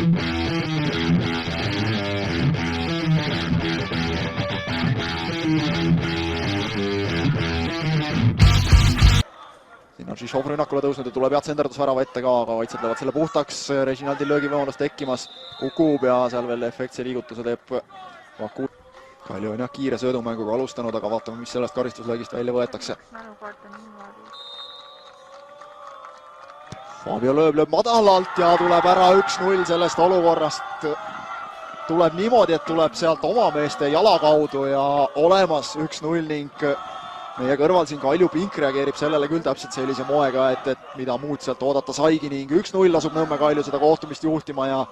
Siin on Žižov rünnakule tõusnud ja tuleb jah tsenderdusvärava ette ka, aga vaitsed löövad selle puhtaks. Reginaldil löögivõimalus tekkimas, kukub ja seal veel efektse liigutuse teeb Vaku. Kalju on jah kiire söödumänguga alustanud, aga vaatame, mis sellest karistuslöögist välja võetakse. Fabio lööb madalalt ja tuleb ära 1-0 sellest olukorrast. Tuleb niimoodi, et tuleb sealt oma meeste jala kaudu ja olemas 1-0 ning meie kõrval siin Kalju Pink reageerib sellele küll täpselt sellise moega, et mida muud sealt oodata saigi ning 1-0 asub Nõmme Kalju seda kohtumist juhtima ja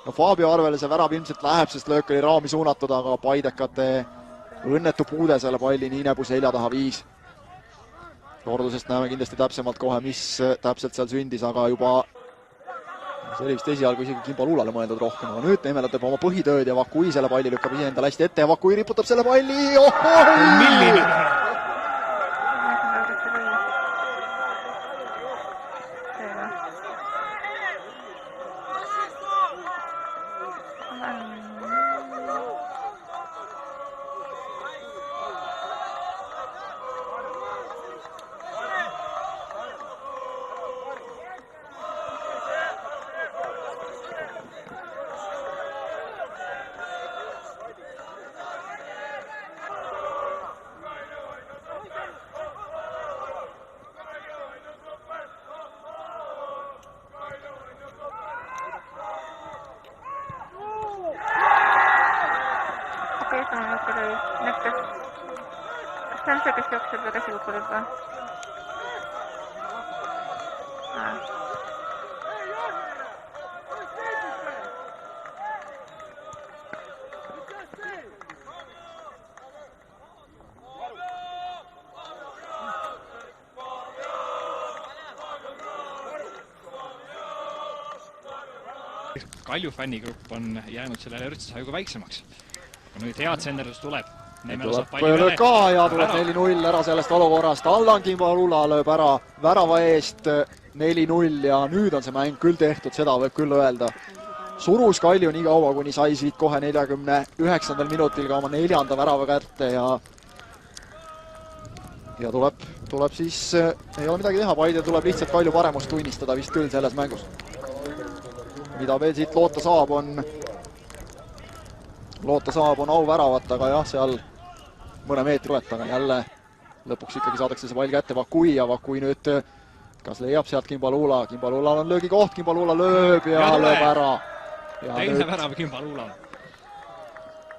Fabio arvele see värav ilmselt läheb, sest löök oli raami suunatud, aga paidekate õnnetu puude selle palli Niinepuu selja taha viis. Kordusest näeme kindlasti täpsemalt kohe, mis täpselt seal sündis, aga juba see oli vist esialgu isegi Kimbo Luulale mõeldud rohkem, aga nüüd Neemela teeb oma põhitööd ja Vakui selle palli lükkab ise endale hästi ette ja Vakui riputab selle palli. Milline! Kas see on see, kes jookseb ja käsi kukkunud või? Kalju fännigrupp on jäänud sellele üritushaigu väiksemaks. Aga nüüd head tsenderdus tuleb. Tuleb ka ja tuleb 4-0 ära sellest olukorrast. Allan Kimbo Luula lööb ära värava eest 4-0 ja nüüd on see mäng küll tehtud, seda võib küll öelda. Surus Kalju nii kaua, kuni sai siit kohe 49. minutil ka oma 4. värava kätte ja tuleb siis, ei ole midagi teha, Paide tuleb lihtsalt Kalju paremust tunnistada vist küll selles mängus. Mida veel siit loota saab, on auväravat, aga jah, seal mõne meetri võtta, aga jälle lõpuks ikkagi saadakse see pall kätte Vakui ja Vakui nüüd kas leiab sealt Kimbo Luula. Kimbo Luulal on löögikoht, Kimbo Luula lööb ja lööb ära. Teine värav Kimbo Luulal.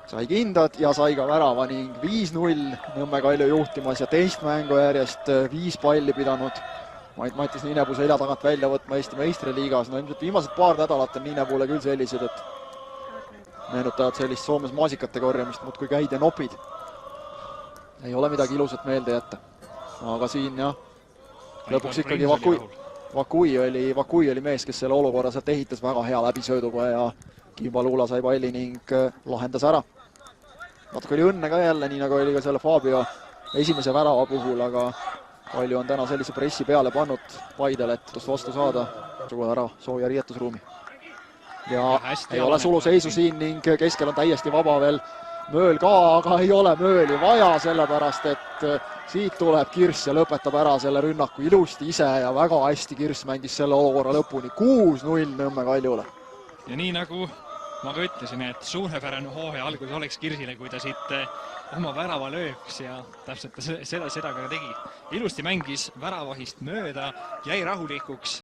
Sai kindad ja sai ka värava ning 5-0 Nõmme Kalju juhtimas ja teist mängu järjest 5 palli pidanud Mattis Niinepuu selja tagant välja võtma Eesti meistriliigas. No ilmselt viimased paar nädalat on Niinepuule küll sellised, et meenutavad sellist Soomes maasikate korjamist, muudkui käid ja nopid. Ei ole midagi ilusat meelde jätta. Aga siin jah, lõpuks ikkagi Vakui oli mees, kes selle olukorra sealt ehitas väga hea läbisööduga ja Kimbo Luula sai palli ning lahendas ära. Natuke oli õnne ka jälle, nii nagu oli ka selle Fabio esimese värava puhul, aga Kalju on täna sellise pressi peale pannud Paidele, et vastu saada. Sugu ära sooja riietusruumi. Ja ei ole suluseisu siin ning keskel on täiesti vaba veel Mööl ka, aga ei ole Mööli vaja, sellepärast et siit tuleb Kirss ja lõpetab ära selle rünnaku ilusti ise ja väga hästi Kirss mängis selle olukorra lõpuni. 6-0 Nõmme Kaljule. Ja nii nagu ma ka ütlesin, et suurepärane hooaja algus oleks Kirsile, kui ta siit oma värava lööks ja täpselt seda ka tegi. Ilusti mängis väravahist mööda, jäi rahulikuks